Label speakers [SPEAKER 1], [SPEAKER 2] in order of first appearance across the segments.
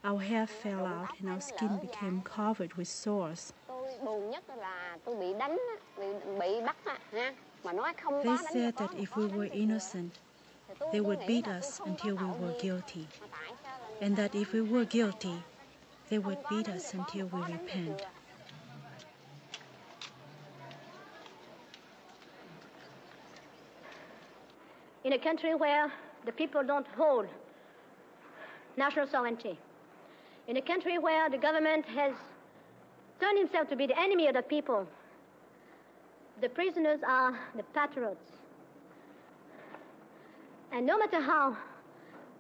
[SPEAKER 1] Our hair fell out and our skin became covered with sores. They said that if we were innocent, they would beat us until we were guilty, and that if we were guilty, they would beat us until we repent.
[SPEAKER 2] In a country where the people don't hold national sovereignty, in a country where the government has turned himself to be the enemy of the people, the prisoners are the patriots. And no matter how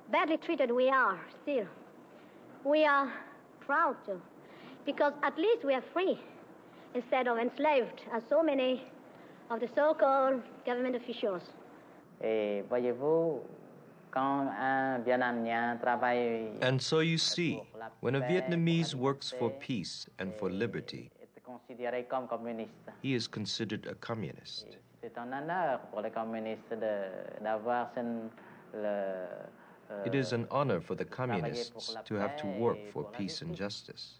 [SPEAKER 2] badly treated we are still, we are proud to, because at least we are free instead of enslaved as so many of the so-called government officials.
[SPEAKER 3] And
[SPEAKER 4] so you see, when a Vietnamese works for peace and for liberty, he is considered a communist. It is an honor for the communists to have to work for peace and justice.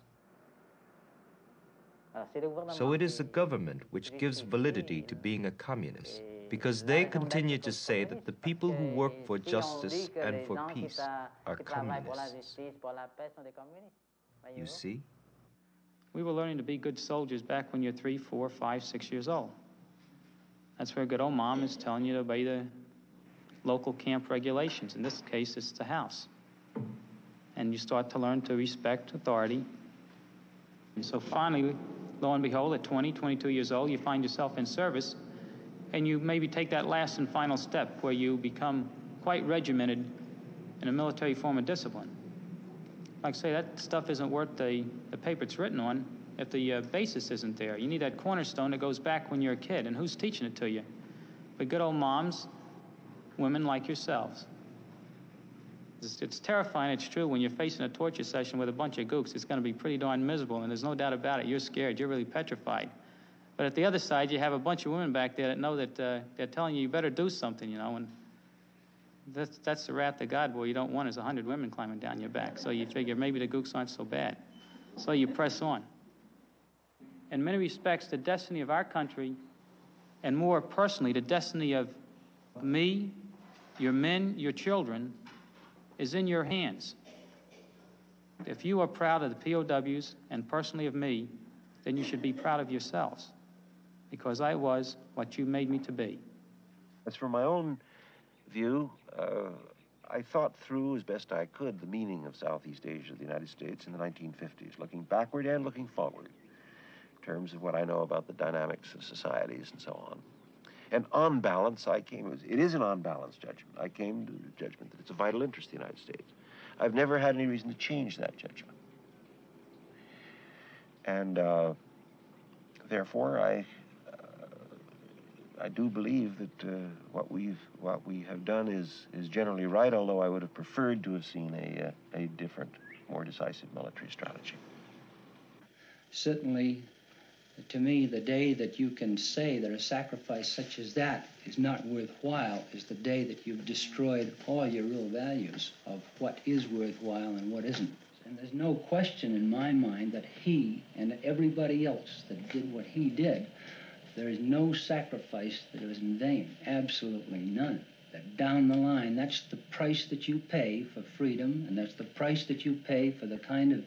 [SPEAKER 4] So it is the government which gives validity to being a communist, because they continue to say that the people who work for justice and for peace are communists. You see?
[SPEAKER 5] We were learning to be good soldiers back when you're 3, 4, 5, 6 years old. That's where good old mom is telling you to obey the local camp regulations. In this case, it's the house. And you start to learn to respect authority. And so finally, lo and behold, at 20, 22 years old, you find yourself in service, and you maybe take that last and final step where you become quite regimented in a military form of discipline. Like I say, that stuff isn't worth the paper it's written on if the basis isn't there. You need that cornerstone that goes back when you're a kid, and who's teaching it to you? But good old moms, women like yourselves. It's terrifying, it's true, when you're facing a torture session with a bunch of gooks, it's going to be pretty darn miserable, and there's no doubt about it. You're scared, you're really petrified. But at the other side, you have a bunch of women back there that know that they're telling you better do something, you know, and that's the wrath of God. What you don't want is 100 women climbing down your back. So you figure maybe the gooks aren't so bad. So you press on. In many respects, the destiny of our country, and more personally, the destiny of me, your men, your children, is in your hands. If you are proud of the POWs and personally of me, then you should be proud of yourselves, because I was what you made me to be.
[SPEAKER 6] As for my own view, I thought through as best I could the meaning of Southeast Asia, the United States in the 1950s, looking backward and looking forward in terms of what I know about the dynamics of societies and so on. And on balance, it is an on-balance judgment. I came to the judgment that it's a vital interest of the United States. I've never had any reason to change that judgment. And therefore, I do believe that what we have done is generally right, although I would have preferred to have seen a different, more decisive military strategy.
[SPEAKER 7] Certainly, to me, the day that you can say that a sacrifice such as that is not worthwhile is the day that you've destroyed all your real values of what is worthwhile and what isn't. And there's no question in my mind that he and everybody else that did what he did, there is no sacrifice that was in vain, absolutely none. That down the line, that's the price that you pay for freedom, and that's the price that you pay for the kind of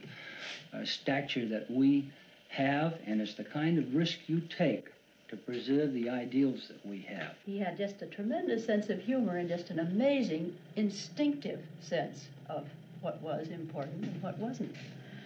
[SPEAKER 7] stature that we have, and it's the kind of risk you take to preserve the ideals that we have.
[SPEAKER 8] He had just a tremendous sense of humor and just an amazing instinctive sense of what was important and what wasn't.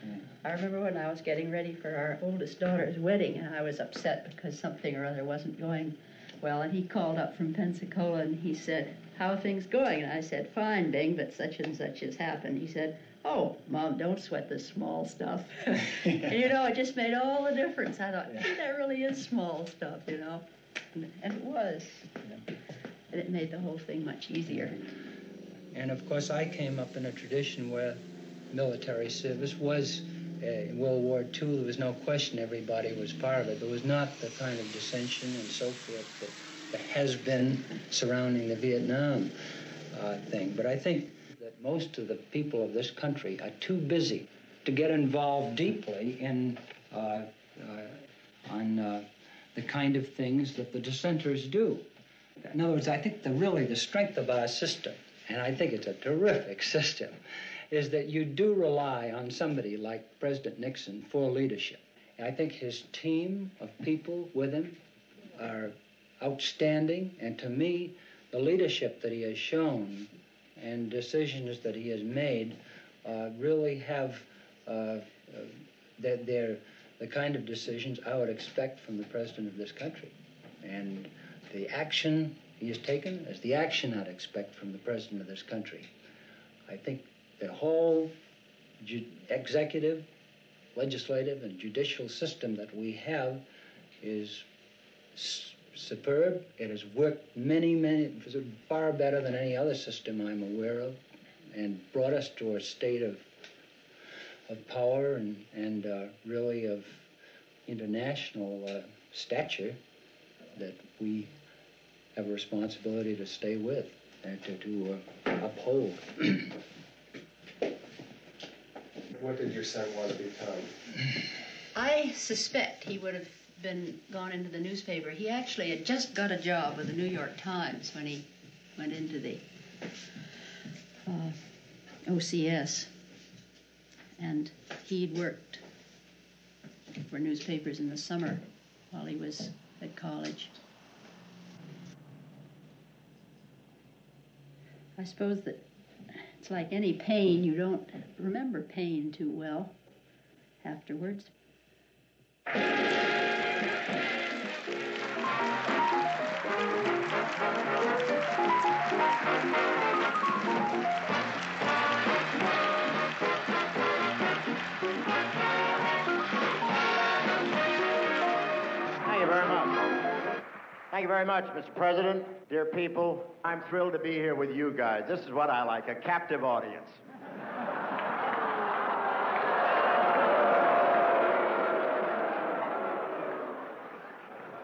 [SPEAKER 8] Yeah. I remember when I was getting ready for our oldest daughter's wedding, and I was upset because something or other wasn't going well, and he called up from Pensacola and he said, "How are things going?" And I said, "Fine, Bing, but such and such has happened." He said, "Oh, Mom, don't sweat the small stuff." And, you know, it just made all the difference. I thought, "Hey, that really is small stuff, you know." And it was. And it made the whole thing much easier.
[SPEAKER 7] And, of course, I came up in a tradition where military service was, in World War II, there was no question everybody was part of it. There was not the kind of dissension and so forth that there has been surrounding the Vietnam thing. But I think that most of the people of this country are too busy to get involved deeply in the kind of things that the dissenters do. In other words, I think really the strength of our system, and I think it's a terrific system, is that you do rely on somebody like President Nixon for leadership. I think his team of people with him are outstanding, and to me, the leadership that he has shown and decisions that he has made really have, they're the kind of decisions I would expect from the president of this country. And the action he has taken is the action I'd expect from the president of this country. I think the whole executive, legislative, and judicial system that we have is superb. It has worked far better than any other system I'm aware of, and brought us to a state of power and really of international stature that we have a responsibility to stay with and to uphold.
[SPEAKER 3] What did your son want to become?
[SPEAKER 8] I suspect he would have gone into the newspaper. He actually had just got a job with the New York Times when he went into the OCS. And he'd worked for newspapers in the summer while he was at college. I suppose that it's like any pain, you don't remember pain too well afterwards.
[SPEAKER 9] Thank you very much. Thank you very much, Mr. President, dear people. I'm thrilled to be here with you guys. This is what I like, a captive audience.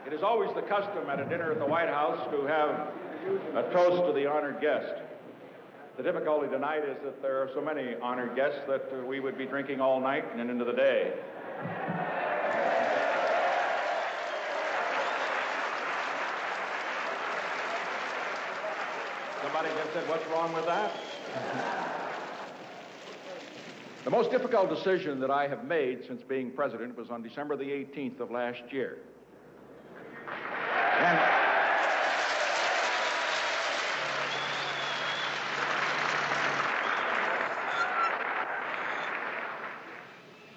[SPEAKER 10] It is always the custom at a dinner at the White House to have a toast to the honored guest. The difficulty tonight is that there are so many honored guests that we would be drinking all night and into the day. Somebody just said, what's wrong with that? The most difficult decision that I have made since being president was on December the 18th of last year.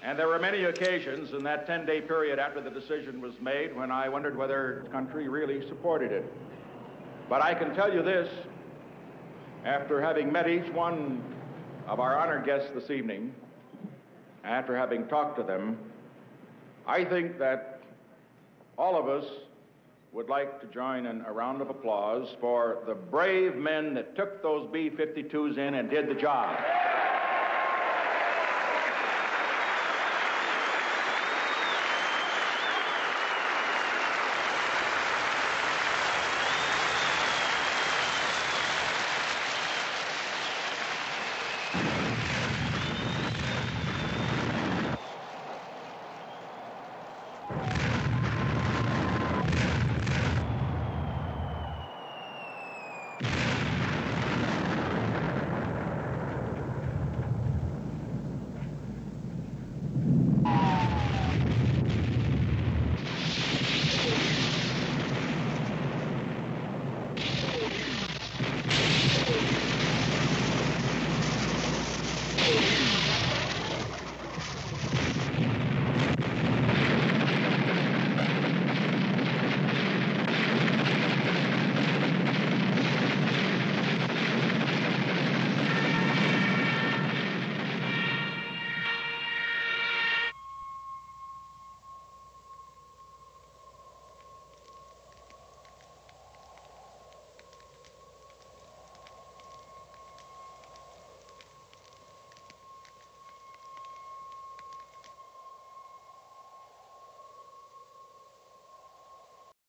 [SPEAKER 10] And there were many occasions in that 10-day period after the decision was made when I wondered whether the country really supported it. But I can tell you this, after having met each one of our honored guests this evening, after having talked to them, I think that all of us would like to join in a round of applause for the brave men that took those B-52s in and did the job.